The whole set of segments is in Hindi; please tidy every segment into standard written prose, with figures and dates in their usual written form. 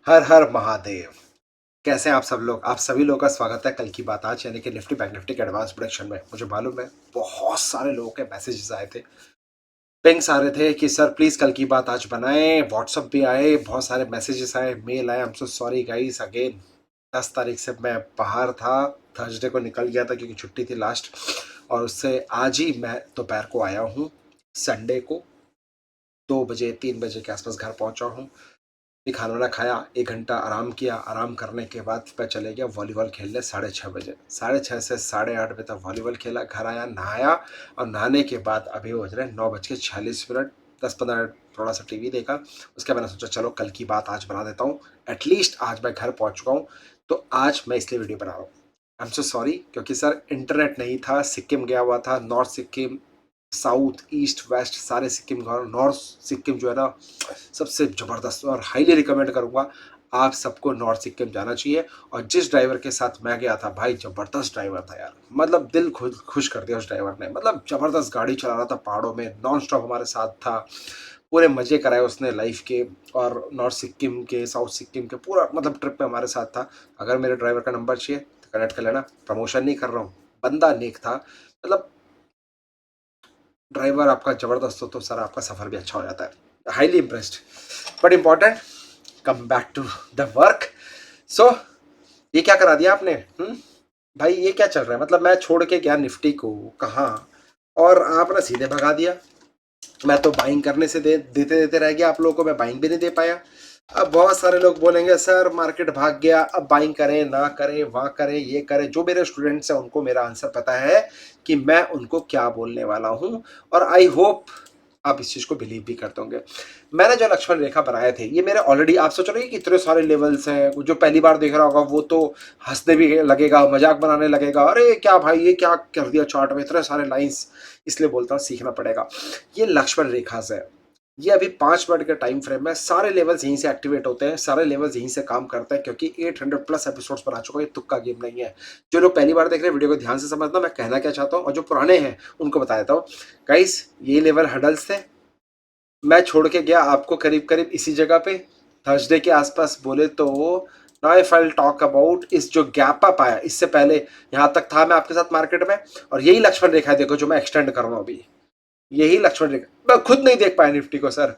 हर हर महादेव। कैसे हैं आप सब लोग? आप सभी लोगों का स्वागत है कल की बात आज यानी कि निफ्टी बैंक निफ्टी के एडवांस प्रोडक्शन में। मुझे मालूम है बहुत सारे लोगों के मैसेजेस आए थे, पिंग्स आ रहे थे कि सर प्लीज कल की बात आज बनाएं। व्हाट्सअप भी आए, बहुत सारे मैसेजेस आए, मेल आए। I am so sorry guys again. 10 तारीख से मैं बाहर था, थर्सडे को निकल गया था क्योंकि छुट्टी थी लास्ट, और उससे आज ही मैं दोपहर को आया हूँ। संडे को 2 बजे 3 बजे के आसपास घर पहुंचा हूँ। फिर खाना वाना खाया, 1 घंटा आराम किया। आराम करने के बाद मैं चले गया वॉलीबॉल खेलने 6:30 बजे। 6:30 से 8:30 बजे तक वॉलीबॉल खेला, घर आया, नहाया, और नहाने के बाद अभी हो रहे 9:46। 10-15 मिनट थोड़ा सा टीवी देखा। उसके बाद मैंने सोचा चलो कल की बात आज बना देता हूँ। एटलीस्ट आज मैं घर पहुँच चुका हूँ, तो आज मैं इसलिए वीडियो बना रहा हूँ। आई एम सो सॉरी क्योंकि सर इंटरनेट नहीं था, सिक्किम गया हुआ था, north Sikkim, south east west सारे सिक्किम का। नॉर्थ सिक्किम जो है ना सबसे ज़बरदस्त, और हाईली रिकमेंड करूँगा आप सबको नॉर्थ सिक्किम जाना चाहिए। और जिस ड्राइवर के साथ मैं गया था भाई, ज़बरदस्त ड्राइवर था यार, मतलब दिल खुश कर दिया उस ड्राइवर ने। मतलब ज़बरदस्त गाड़ी चला रहा था पहाड़ों में, नॉन स्टॉप हमारे साथ था, पूरे मज़े कराए उसने लाइफ के। और नॉर्थ सिक्किम के साउथ सिक्किम के पूरा मतलब ट्रिप में हमारे साथ था। अगर मेरे ड्राइवर का नंबर चाहिए तो कनेक्ट कर लेना, प्रमोशन नहीं कर रहा हूँ, बंदा नेक था। मतलब ड्राइवर आपका ज़बरदस्त हो तो सर आपका सफ़र भी अच्छा हो जाता है। Highly impressed. But important, come back to the work. So ये क्या करा दिया आपने? भाई ये क्या चल रहा है? मतलब मैं छोड़ के गया निफ्टी को कहाँ, और आपने सीधे भगा दिया। मैं तो बाइंग करने से देते देते रह गया आप लोगों को, मैं बाइंग भी नहीं दे पाया। अब बहुत सारे लोग बोलेंगे सर मार्केट भाग गया, अब बाइंग करें ना करें, वहाँ करें ये करें। जो मेरे स्टूडेंट्स हैं उनको मेरा आंसर पता है कि मैं उनको क्या बोलने वाला हूँ, और आई होप आप इस चीज़ को बिलीव भी करते होंगे। मैंने जो लक्ष्मण रेखा बनाए थे ये मेरे ऑलरेडी, आप सोच रहे हैं कि इतने सारे लेवल्स हैं, जो पहली बार देख रहा होगा वो तो हंसने भी लगेगा, मजाक बनाने लगेगा, अरे क्या भाई ये क्या कर दिया चार्ट में इतने सारे लाइंस। इसलिए बोलता हूँ सीखना पड़ेगा। ये लक्ष्मण रेखा से, ये अभी 5 मिनट के टाइम फ्रेम में सारे लेवल्स यहीं से एक्टिवेट होते हैं, सारे लेवल्स यहीं से काम करते हैं, क्योंकि 800+ एपिसोड्स बना चुका है, ये तुक्का गेम नहीं है। जो लोग पहली बार देख रहे हैं वीडियो को ध्यान से समझना मैं कहना क्या चाहता हूँ, और जो पुराने हैं उनको बता देता हूँ। गाइस ये लेवल हडल्स थे, मैं छोड़ के गया आपको करीब करीब इसी जगह पे थर्सडे के आसपास बोले तो। Now if I talk about इस जो गैप अप आया, इससे पहले यहाँ तक था मैं आपके साथ मार्केट में, और यही लक्ष्मण रेखा है देखो जो मैं एक्सटेंड कर रहा हूँ अभी। यही लक्ष्मण रेखा मैं खुद नहीं देख पाया निफ्टी को सर,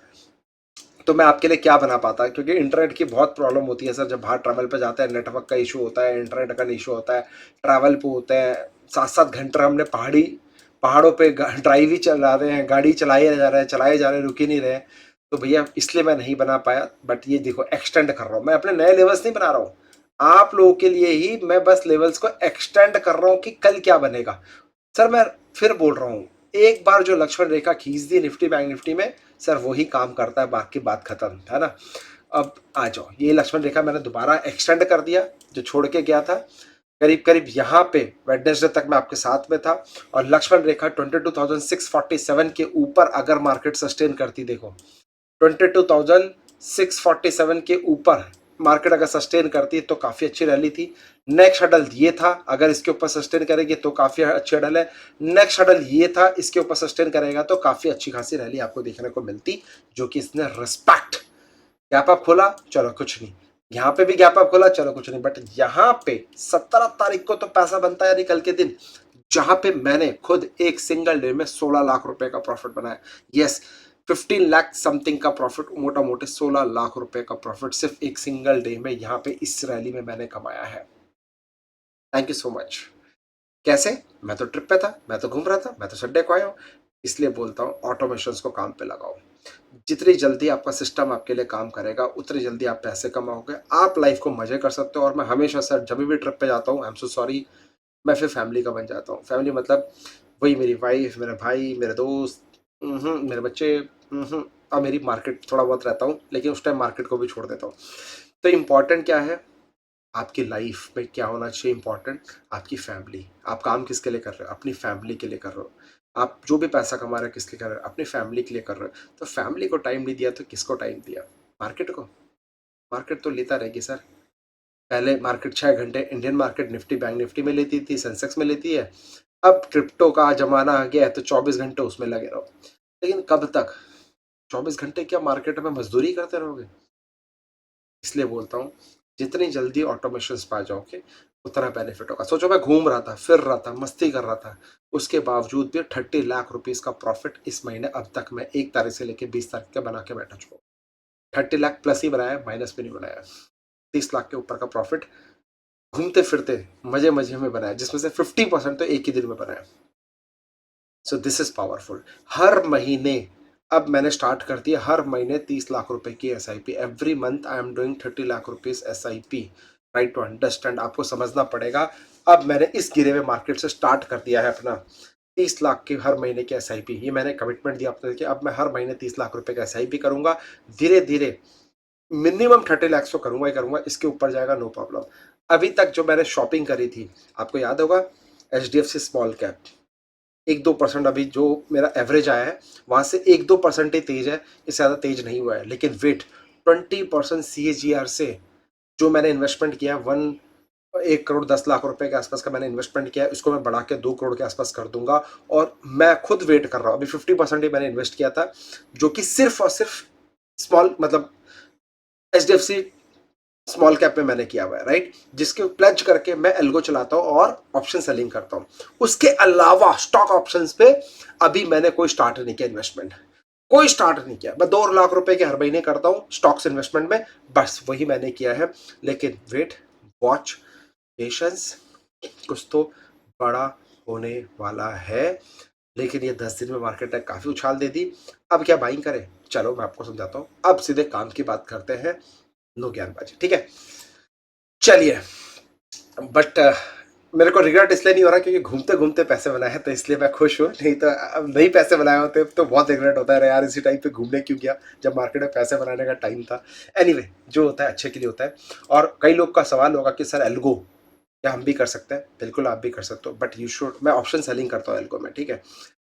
तो मैं आपके लिए क्या बना पाता, क्योंकि इंटरनेट की बहुत प्रॉब्लम होती है सर। जब बाहर ट्रैवल पे जाते हैं नेटवर्क का इशू होता है, इंटरनेट का इशू होता है, ट्रैवल पे होते हैं 7-7 घंटे हमने पहाड़ों पे ड्राइव ही चला रहे हैं, गाड़ी चलाए जा रहे हैं, रुक ही नहीं रहे। तो भैया इसलिए मैं नहीं बना पाया। बट ये देखो एक्सटेंड कर रहा हूँ मैं, अपने नए लेवल्स नहीं बना रहा हूँ, आप लोगों के लिए ही मैं बस लेवल्स को एक्सटेंड कर रहा हूँ कि कल क्या बनेगा। सर मैं फिर बोल रहा हूँ, एक बार जो लक्ष्मण रेखा खींच दी निफ्टी बैंक निफ्टी में, सर वही काम करता है, बाकी बात खत्म है ना। अब आ जाओ, ये लक्ष्मण रेखा मैंने दोबारा एक्सटेंड कर दिया, जो छोड़ के गया था करीब करीब यहाँ पे वेडनेसडे तक मैं आपके साथ में था। और लक्ष्मण रेखा 22,647 के ऊपर अगर मार्केट सस्टेन करती, देखो 22,647 के ऊपर मार्केट अगर सस्टेन करती है तो काफ़ी अच्छी रैली थी। नेक्स्ट हडल ये था, अगर इसके ऊपर सस्टेन करेगी तो काफ़ी अच्छी हडल है। नेक्स्ट हडल ये था, इसके ऊपर सस्टेन करेगा तो काफ़ी अच्छी खासी रैली आपको देखने को मिलती, जो कि इसने रिस्पेक्ट। गैप अप खोला चलो कुछ नहीं, यहाँ पे भी गैप अप खोला चलो कुछ नहीं, बट यहाँ पे 17 तारीख को तो पैसा बनता है कल के दिन, जहां पे मैंने खुद एक सिंगल डे में 16 लाख रुपए का प्रॉफिट बनाया। यस, 15 लाख समथिंग का प्रॉफिट, मोटा मोटे 16 लाख रुपए का प्रॉफिट सिर्फ एक सिंगल डे में यहाँ पे इस रैली में मैंने कमाया है। Thank you so much. कैसे? मैं तो ट्रिप पे था, मैं तो घूम रहा था, मैं तो संडे को आया हूँ। इसलिए बोलता हूँ ऑटोमेशन को काम पे लगाओ। जितनी जल्दी आपका सिस्टम आपके लिए काम करेगा उतनी जल्दी आप पैसे कमाओगे, आप लाइफ को मजे कर सकते हो। और मैं हमेशा सर जब भी ट्रिप पे जाता हूँ, आई एम सो सॉरी, मैं फिर फैमिली का बन जाता हूँ। फैमिली मतलब वही मेरी वाइफ, मेरे भाई, मेरे दोस्त, मेरे बच्चे, और मेरी मार्केट थोड़ा बहुत रहता हूँ, लेकिन उस टाइम मार्केट को भी छोड़ देता हूँ। तो इम्पॉर्टेंट क्या है आपकी लाइफ में, क्या होना चाहिए इम्पॉर्टेंट? आपकी फैमिली। आप काम किसके लिए कर रहे हो? अपनी फैमिली के लिए कर रहे हो। आप जो भी पैसा कमा रहे हो किसके लिए कर रहे हो? अपनी फैमिली के लिए कर रहे हो। तो फैमिली को टाइम नहीं दिया तो किसको टाइम दिया? मार्केट को। मार्केट तो लेता रहेगी सर। पहले मार्केट 6 घंटे Indian market Nifty bank Nifty में लेती थी, सेंसेक्स में लेती है। अब क्रिप्टो का जमाना आ गया है तो 24 घंटे उसमें लगे रहो। लेकिन कब तक? 24 घंटे क्या मार्केट में मजदूरी करते रहोगे? इसलिए बोलता हूँ जितनी जल्दी ऑटोमेशन पे आ जाओगे उतना बेनिफिट होगा। सोचो मैं घूम रहा था, फिर रहा था, मस्ती कर रहा था, उसके बावजूद भी 30 लाख रुपीस का प्रॉफिट इस महीने अब तक मैं 1 तारीख से लेकर 20 तारीख का बना के बैठा चुका हूँ। 30 लाख प्लस ही बनाया, माइनस भी नहीं बनाया। 30 लाख के ऊपर का प्रॉफिट घूमते फिरते मजे मजे में बनाया, जिसमें से 50% तो एक ही दिन में बनाया। So this is powerful. हर महीने अब मैंने स्टार्ट कर दिया, हर महीने 30 लाख रुपए की SIP। Every month I am doing 30 lakh rupees SIP। Right to understand, आपको समझना पड़ेगा। अब मैंने इस गिरे हुए मार्केट से स्टार्ट कर दिया है अपना 30 लाख की हर महीने की SIP। ये मैंने कमिटमेंट दिया अपने कि अब मैं हर महीने 30 लाख रुपए का SIP करूंगा। धीरे धीरे मिनिमम 30 लाख तो करूंगा ही करूंगा, इसके ऊपर जाएगा नो प्रॉब्लम। अभी तक जो मैंने शॉपिंग करी थी, आपको याद होगा, HDFC स्मॉल कैप 1-2% अभी जो मेरा एवरेज आया है वहां से 1-2% ही तेज है, इससे ज़्यादा तेज नहीं हुआ है। लेकिन वेट 20% CAGR से जो मैंने इन्वेस्टमेंट किया, 1 करोड़ 10 लाख रुपए के आसपास का मैंने इन्वेस्टमेंट किया है, इसको मैं बढ़ा के 2 करोड़ के आसपास कर दूंगा। और मैं खुद वेट कर रहा हूँ, अभी 50% ही मैंने इन्वेस्ट किया था, जो कि सिर्फ और सिर्फ स्मॉल मतलब HDFC स्मॉल कैप में मैंने किया हुआ है, राइट, जिसके प्लेज करके मैं एल्गो चलाता हूं और ऑप्शन सेलिंग करता हूं। उसके अलावा स्टॉक ऑप्शंस पे अभी मैंने कोई स्टार्ट नहीं किया इन्वेस्टमेंट, कोई स्टार्ट नहीं किया। मैं 2 लाख रुपए के हर महीने करता हूं स्टॉक्स इन्वेस्टमेंट में, बस वही मैंने किया है। लेकिन वेट, वॉच, पेशेंस, कुछ तो बड़ा होने वाला है। लेकिन ये 10 दिन में मार्केट ने काफी उछाल दे दी। अब क्या बाइंग करें, चलो मैं आपको समझाता हूं। अब सीधे काम की बात करते हैं, नो ज्ञानबाजी, ठीक है। चलिए, बट मेरे को रिग्रेट इसलिए नहीं हो रहा क्योंकि घूमते घूमते पैसे बनाए, तो इसलिए मैं खुश हूँ। नहीं तो अब नहीं पैसे बनाए होते तो बहुत रिग्रेट होता है यार, इसी टाइम पे घूमने क्यों गया जब मार्केट में पैसे बनाने का टाइम था। एनीवे, जो होता है अच्छे के लिए होता है। और कई लोग का सवाल होगा कि सर एल्गो क्या हम भी कर सकते हैं? बिल्कुल आप भी कर सकते हो, बट यू शुड, मैं ऑप्शन सेलिंग करता हूँ एल्गो में, ठीक है।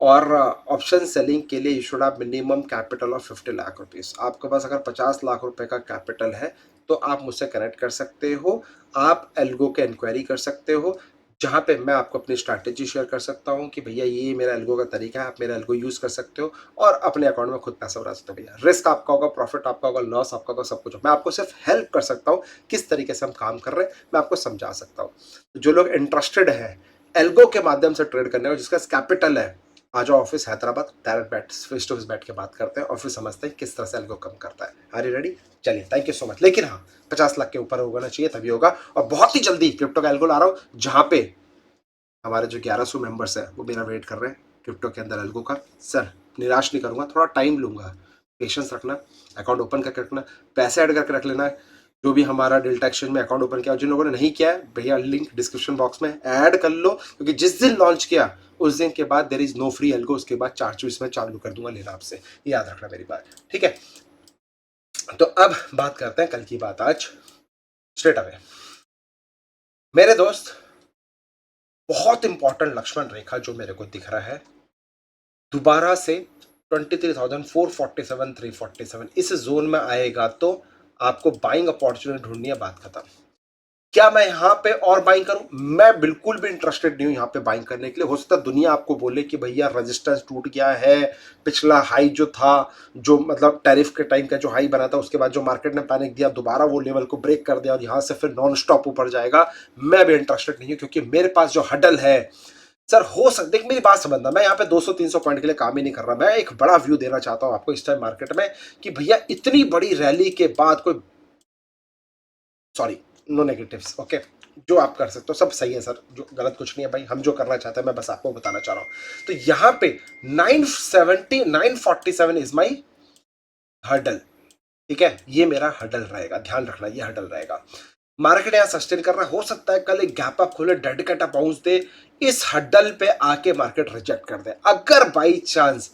और ऑप्शन सेलिंग के लिए you should have minimum capital of 50 lakh rupees. आपके पास अगर 50 लाख रुपए का कैपिटल है तो आप मुझसे कनेक्ट कर सकते हो, आप एल्गो के इंक्वायरी कर सकते हो, जहाँ पे मैं आपको अपनी स्ट्रैटेजी शेयर कर सकता हूँ कि भैया ये मेरा एल्गो का तरीका है, आप मेरा एल्गो यूज़ कर सकते हो और अपने अकाउंट में खुद पैसा बना सकते हो। भैया रिस्क आपका होगा, प्रॉफिट आपका होगा, लॉस आपका होगा, सब कुछ होगा। मैं आपको सिर्फ हेल्प कर सकता हूँ, किस तरीके से हम काम कर रहे हैं मैं आपको समझा सकता हूँ। जो लोग इंटरेस्टेड है एल्गो के माध्यम से ट्रेड करने और जिसका कैपिटल है, आ जाओ ऑफिस हैदराबाद, डायरेक्ट बैठ फेस टू फेस बैठ के बात करते हैं और फिर समझते हैं किस तरह से एल्गो कम करता है। Are you ready? चलिए, थैंक यू सो मच। लेकिन हाँ, 50 लाख के ऊपर होना चाहिए तभी होगा। और बहुत ही जल्दी क्रिप्टो का एल्गो ला रहा हूँ, जहां पे हमारे जो 1100 मेंबर्स हैं वो मेरा वेट कर रहे हैं क्रिप्टो के अंदर एल्गो का। सर निराश नहीं करूंगा, थोड़ा टाइम लूंगा, पेशेंस रखना, अकाउंट ओपन करके रखना, पैसे ऐड करके रख लेना। जो भी हमारा डेल्टा एक्सचेंज में अकाउंट ओपन किया, जिन लोगों ने नहीं किया है भैया लिंक डिस्क्रिप्शन बॉक्स में ऐड कर लो, क्योंकि जिस दिन लॉन्च किया उस दिन के बाद there is no free algo, उसके बाद चार्ज में चालू कर दूंगा लेना आपसे, याद रखना मेरी बात, ठीक है। तो अब बात करते हैं कल की बात, आज स्ट्रेट अवे। मेरे दोस्त, बहुत इंपॉर्टेंट लक्ष्मण रेखा जो मेरे को दिख रहा है दोबारा से 23,447 347 इस जोन में आएगा तो आपको बाइंग अपॉर्चुनिटी ढूंढनी है, बात खत्म। क्या मैं यहां पे और बाइंग करूं? मैं बिल्कुल भी इंटरेस्टेड नहीं हूं यहां पे बाइंग करने के लिए। हो सकता है दुनिया आपको बोले कि भैया रेजिस्टेंस टूट गया है, पिछला हाई जो था, जो मतलब टैरिफ के टाइम का जो हाई बना था, उसके बाद जो मार्केट ने पैनिक दिया, दोबारा वो लेवल को ब्रेक कर दिया और यहां से फिर नॉन स्टॉप ऊपर जाएगा। मैं भी इंटरेस्टेड नहीं हूं, क्योंकि मेरे पास जो हडल है, सर हो सकता, देख मेरी बात समझना, मैं यहाँ पे 200-300 पॉइंट के लिए काम ही नहीं कर रहा। मैं एक बड़ा व्यू देना चाहता हूँ आपको इस टाइम मार्केट में कि भैया इतनी बड़ी रैली के बाद कोई, सॉरी, नो नेगेटिव्स, ओके, जो आप कर सकते हो सब सही है सर, जो गलत कुछ नहीं है भाई, हम जो करना चाहते हैं मैं बस आपको बताना चाह रहा हूँ। तो यहाँ पे 970 947 इज माई हर्डल, ठीक है, ये मेरा हर्डल रहेगा, ध्यान रखना ये हर्डल रहेगा। मार्केट यहाँ सस्टेन कर रहा है, हो सकता है कल एक गैप अप खोले, डेड कैट अप बाउंस दे, इस हड्डल पे आके मार्केट रिजेक्ट कर दे। अगर बाई चांस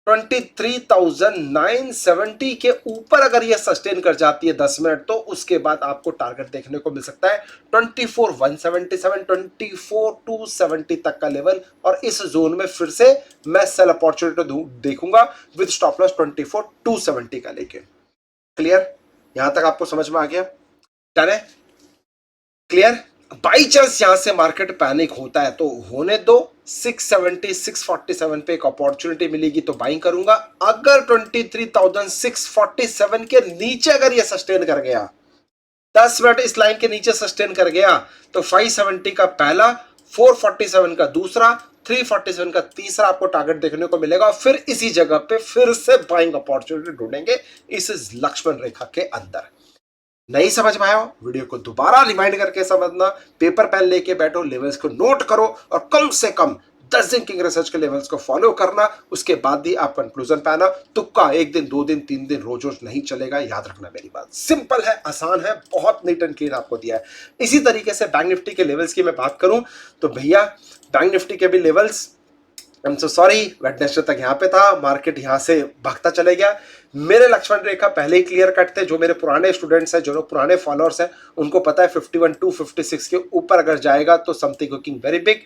23,970 के ऊपर अगर ये सस्टेन कर जाती है 10 मिनट, तो उसके बाद आपको टारगेट देखने को मिल सकता है 24,177 24,270 तक का लेवल। और इस जोन में फिर से मैं सेल अपॉर्चुनिटी देखूंगा विद स्टॉप लॉस 24,270 का लेके। क्लियर? यहां तक आपको समझ में आ गया? डन है? क्लियर? बाई चांस यहां से मार्केट पैनिक होता है तो होने दो, 670 647 पे एक अपॉर्चुनिटी मिलेगी तो बाइंग करूंगा। अगर 23,647 के नीचे अगर ये सस्टेन कर गया, 10 मिनट इस लाइन के नीचे सस्टेन कर गया तो 570 का पहला, 447 का दूसरा, 347 का तीसरा आपको टारगेट देखने को मिलेगा। फिर इसी जगह पे फिर से बाइंग अपॉर्चुनिटी ढूंढेंगे इस लक्ष्मण रेखा के अंदर। नहीं समझ में आया हो, वीडियो को दोबारा रिमाइंड करके समझना, पेपर पेन लेके बैठो, लेवल्स को नोट करो और कम से कम 10 दिन किंग रिसर्च के लेवल्स को फॉलो करना। उसके बाद ही आप कंक्लूजन पे आना। तुक्का 1 दिन 2 दिन 3 दिन रोज रोज नहीं चलेगा, याद रखना मेरी बात। सिंपल है, आसान है, बहुत नीट एंड क्लीन आपको दिया है। इसी तरीके से बैंक निफ्टी के लेवल्स की मैं बात करूं तो भैया बैंक निफ्टी के भी levels, I am so sorry, Wednesday तक यहाँ पे था, मार्केट यहाँ से भागता चले गया। मेरे लक्ष्मण रेखा पहले ही क्लियर कट थे। जो मेरे पुराने स्टूडेंट्स हैं, जो लोग पुराने फॉलोअर्स हैं, उनको पता है 51 256 के ऊपर अगर जाएगा तो समथिंग कुकिंग वेरी बिग।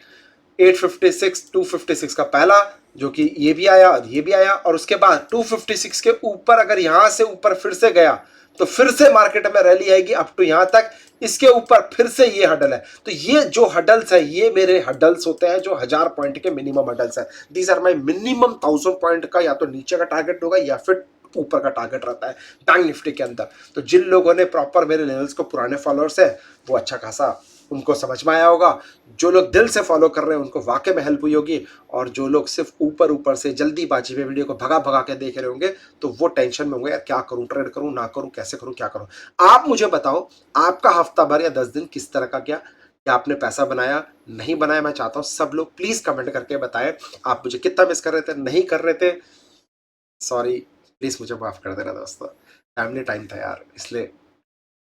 856 256 का पहला, जो कि ये भी आया और ये भी आया, और उसके बाद 256 के ऊपर अगर यहां से ऊपर फिर से गया तो फिर से मार्केट में रैली आएगी अप टू यहां तक। इसके ऊपर फिर से ये हडल है। तो ये जो हडल्स है, ये मेरे हडल्स होते हैं जो 1000 पॉइंट के मिनिमम हडल्स है। These are my minimum 1000 point का या तो नीचे का टारगेट होगा या फिर ऊपर का टारगेट रहता है बैंक निफ्टी के अंदर। तो जिन लोगों ने प्रॉपर मेरे लेवल्स को पुराने फॉलोअर्स है, वो अच्छा खासा उनको समझ में आया होगा। जो लोग दिल से फॉलो कर रहे हैं उनको वाकई में हेल्प हुई होगी, और जो लोग सिर्फ ऊपर ऊपर से जल्दीबाजी में वीडियो को भगा भगा के देख रहे होंगे तो वो टेंशन में होंगे, यार क्या करूं, ट्रेड करूं ना करूं, कैसे करूं, क्या करूं। आप मुझे बताओ, आपका हफ्ता भर या 10 दिन किस तरह का गया? क्या आपने पैसा बनाया, नहीं बनाया? मैं चाहता हूं सब लोग प्लीज कमेंट करके बताएं आप मुझे कितना मिस कर रहे थे, नहीं कर रहे थे। सॉरी, प्लीज मुझे माफ कर देना दोस्तों, फैमिली टाइम था यार, इसलिए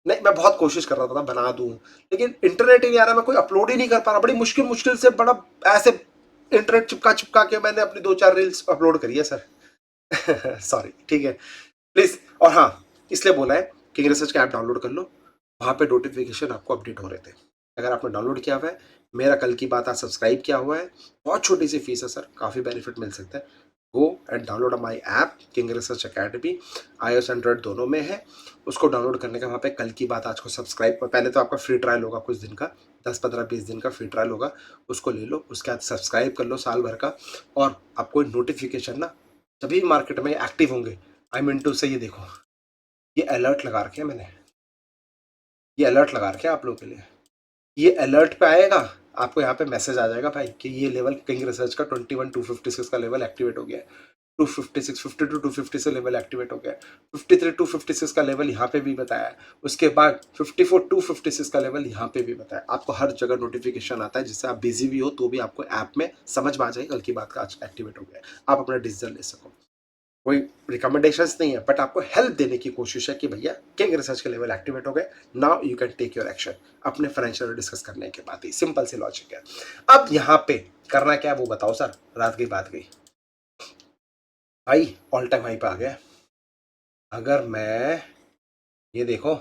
नहीं, मैं बहुत कोशिश कर रहा था बना दूं, लेकिन इंटरनेट ही नहीं आ रहा, मैं कोई अपलोड ही नहीं कर पा रहा। बड़ी मुश्किल मुश्किल से, बड़ा ऐसे इंटरनेट चिपका चिपका के मैंने अपनी 2-4 रील्स अपलोड करी है सर। सॉरी, ठीक है प्लीज। और हाँ, इसलिए बोला है किंग रिसर्च का ऐप डाउनलोड कर लो, वहां पे नोटिफिकेशन आपको अपडेट हो रहे थे। अगर आपने डाउनलोड किया हुआ है, मेरा कल की बात आज सब्सक्राइब किया हुआ है, बहुत छोटी सी फीस है सर, काफ़ी बेनिफिट मिल सकता है। Go and download my app king research academy, iOS Android दोनों में है। उसको डाउनलोड करने का वहाँ पे कल की बात आज को सब्सक्राइब, पहले तो आपका फ्री ट्रायल होगा कुछ दिन का, 10-15-20 दिन का फ्री ट्रायल होगा, उसको ले लो। उसके बाद सब्सक्राइब कर लो साल भर का, और आपको नोटिफिकेशन ना सभी मार्केट में एक्टिव होंगे। आई मीन टू से, ये देखो, ये अलर्ट लगा रखे हैं मैंने, ये अलर्ट लगा रखे हैं आप लोगों के लिए। ये अलर्ट पे आएगा, आपको यहाँ पे मैसेज आ जाएगा भाई कि ये लेवल किंग रिसर्च का 21 256 का लेवल एक्टिवेट हो गया है। 256 52 250 से लेवल एक्टिवेट हो गया है। 53 256 का लेवल यहाँ पे भी बताया है। उसके बाद 54 256 का लेवल यहाँ पे भी बताया। आपको हर जगह नोटिफिकेशन आता है, जिससे आप बिजी भी हो तो भी आपको ऐप में समझ में आ जाएगा कल की बात का आज एक्टिवेट हो गया है, आप अपना डिसीजन ले सको। कोई रिकमेंडेशंस नहीं है, बट आपको हेल्प देने की कोशिश है कि भैया किंग रिसर्च के लेवल एक्टिवेट हो गए, now you can take your action. अपने फाइनेंशियल डिस्कस करने के बाद ही, सिंपल सी लॉजिक है। अब यहाँ पे करना क्या है वो बताओ सर, रात गई बात गई भाई, ऑल टाइम हाई पे आ गया। अगर मैं, ये देखो,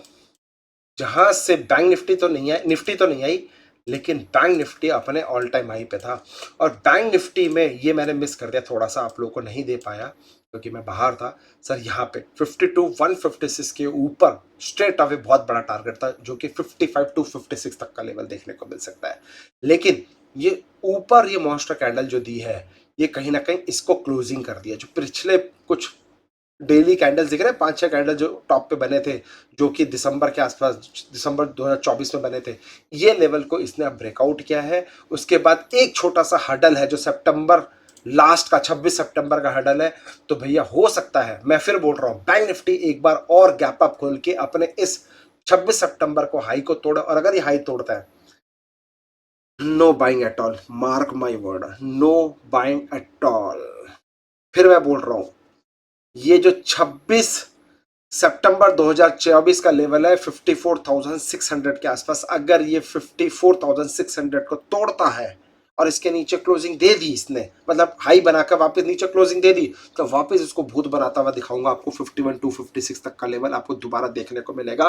जहां से बैंक निफ्टी तो नहीं आई, निफ्टी तो नहीं आई, लेकिन बैंक निफ्टी अपने ऑल टाइम हाई पे था। और बैंक निफ्टी में ये मैंने मिस कर दिया थोड़ा सा, आप लोगों को नहीं दे पाया क्योंकि मैं बाहर था सर। यहाँ पे 52 156 के ऊपर स्ट्रेट अवे बहुत बड़ा टारगेट था, जो कि 55 256 तक का लेवल देखने को मिल सकता है। लेकिन ये ऊपर ये मॉन्स्टर कैंडल जो दी है, ये कहीं ना कहीं इसको क्लोजिंग कर दिया। जो पिछले कुछ डेली कैंडल्स दिख रहे हैं, 5-6 कैंडल जो टॉप पे बने थे, जो कि दिसंबर के आसपास, दिसंबर 2024 में बने थे, ये लेवल को इसने अब ब्रेकआउट किया है। उसके बाद एक छोटा सा हडल है जो सितंबर लास्ट का 26 सितंबर का हडल है। तो भैया हो सकता है, मैं फिर बोल रहा हूं, बैंक निफ्टी एक बार और गैप अप खोल के अपने इस 26 सितंबर को हाई को तोड़े, और अगर ये हाई तोड़ता है, know buying at all, mark my word, know buying at all. फिर मैं बोल रहा हूं, ये जो 26 सितंबर 2024 का लेवल है 54,600 के आसपास, अगर ये 54,600 को तोड़ता है और इसके नीचे क्लोजिंग दे दी इसने, मतलब हाई बनाकर वापस नीचे क्लोजिंग दे दी, तो वापस इसको भूत बनाता हुआ दिखाऊंगा आपको। 51 256 तक का लेवल आपको दोबारा देखने को मिलेगा।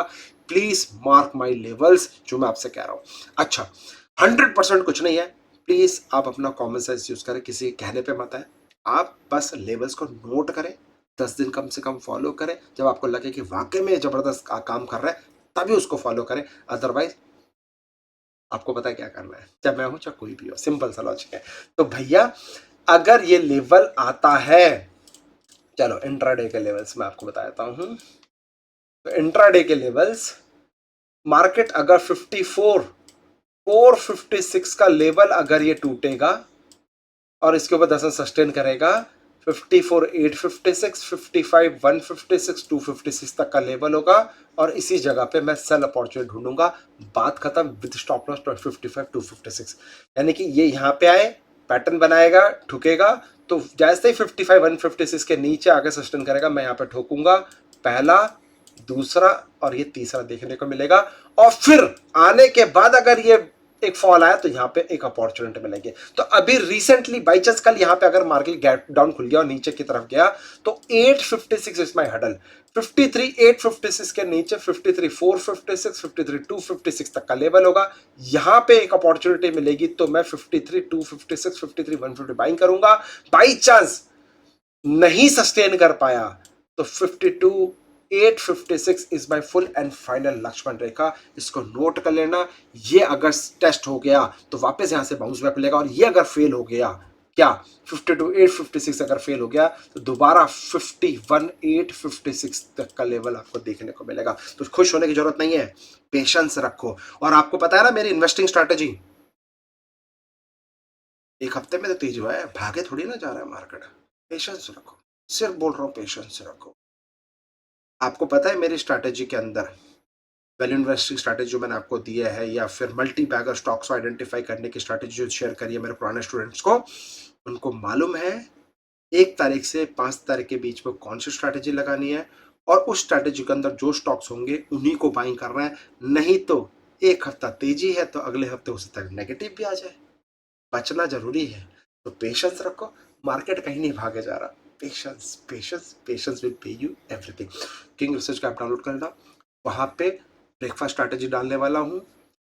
प्लीज मार्क माई लेवल्स, जो मैं आपसे कह रहा हूं। अच्छा, 100% कुछ नहीं है, प्लीज आप अपना कॉमन सेंस यूज करें, किसी के कहने पे मत आए। आप बस लेवल्स को नोट करें, 10 दिन कम से कम फॉलो करें। जब आपको लगे कि वाकई में जबरदस्त काम कर रहा है, तभी उसको फॉलो करें। अदरवाइज आपको पता है क्या करना है, चाहे मैं हूं चाहे कोई भी हो, सिंपल सा लॉजिक है। तो भैया अगर ये लेवल आता है, चलो इंट्राडे के लेवल्स मैं आपको बता देता हूं। तो इंट्राडे के लेवल्स मार्केट अगर 456 का लेवल अगर ये टूटेगा और इसके ऊपर 10 सस्टेन करेगा, 54,856, 55,156, 256 तक का लेवल होगा और इसी जगह पे मैं सेल अपॉर्चुनिटी ढूंढूंगा। बात खत्म विद स्टॉप लॉस 55 256। यानी कि ये यहाँ पे आए, पैटर्न बनाएगा, ठुकेगा, तो जैसे ही 55 156 के नीचे आगे सस्टेन करेगा मैं यहाँ पे ठोकूंगा। पहला, दूसरा और ये तीसरा देखने को मिलेगा। और फिर आने के बाद अगर ये एक फॉल आया तो यहाँ पे एक अपॉर्चुनिटी मिलेगी। तो अभी रिसेंटली बाई चांस कल यहाँ पे अगर मार्केट गैप डाउन खुल गया और नीचे की तरफ गया तो 856 इज माई हडल। 53,856 के नीचे 53,456, 53,256 तक का लेवल होगा। यहाँ पे एक अपॉर्चुनिटी मिलेगी तो मैं 53,256, 53,150 बाइंग करूंगा। बाई चांस नहीं सस्टेन कर पाया तो 52,856 is my full and final Lakshman rekha. इसको नोट कर लेना। ये अगर टेस्ट हो गया तो वापस यहां से बाउंस बैक मिलेगा और ये अगर फेल हो गया, क्या 52,856 अगर फेल हो गया तो दोबारा 51,856 तक का लेवल आपको देखने को मिलेगा। तो खुश होने की जरूरत नहीं है, पेशेंस रखो। और आपको पता है ना मेरी इन्वेस्टिंग स्ट्रैटेजी, एक हफ्ते में तो तेज हुआ है, भागे थोड़ी ना जा रहा है मार्केट। पेशेंस रखो, सिर्फ बोल रहा हूं पेशेंस रखो। आपको पता है मेरी स्ट्रैटेजी के अंदर वैल्यू इन्वेस्टिंग स्ट्रैटेजी जो मैंने आपको दिया है या फिर मल्टी बैगर स्टॉक्स को आइडेंटिफाई करने की स्ट्रैटेजी जो शेयर करी है मेरे पुराने स्टूडेंट्स को, उनको मालूम है 1 तारीख से 5 तारीख के बीच में कौन सी स्ट्रैटेजी लगानी है और उस स्ट्रैटेजी के अंदर जो स्टॉक्स होंगे उन्हीं को बाइंग करना है। नहीं तो एक हफ्ता तेजी है तो अगले हफ्ते हो सकता है नेगेटिव भी आ जाए। बचना जरूरी है। तो पेशेंस रखो, मार्केट कहीं नहीं भागे जा रहा। Patience patience patience will pay you everything. King research का ऐप डाउनलोड कर लेना, वहां पे ब्रेकफास्ट स्ट्रैटेजी डालने वाला हूँ,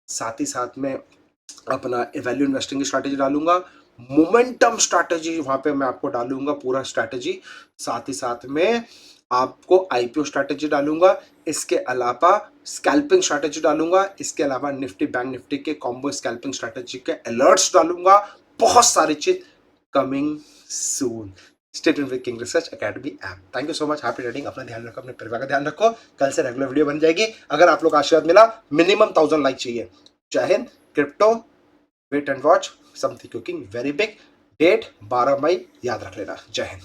साथ ही साथ में अपना वैल्यू इन्वेस्टिंग की स्ट्रैटेजी डालूंगा, मोमेंटम स्ट्रैटेजी वहां पे मैं आपको डालूंगा पूरा स्ट्रैटेजी, साथ ही साथ में आपको आईपीओ स्ट्रैटेजी डालूंगा, इसके अलावा स्कैल्पिंग स्ट्रैटेजी डालूंगा, इसके अलावा निफ्टी बैंक निफ्टी के कॉम्बो स्कैल्पिंग स्ट्रैटेजी के अलर्ट्स डालूंगा। बहुत सारी चीज coming soon. Stay tuned with king research academy app. Thank you so much, happy trading. अपना ध्यान रखो, अपने परिवार का ध्यान रखो। कल से रेगुलर वीडियो बन जाएगी। अगर आप लोग आशीर्वाद मिला, मिनिमम 1000 लाइक चाहिए। जय हिंद। Crypto wait and watch something cooking very big. Date 12 मई याद रख लेना। जय हिंद।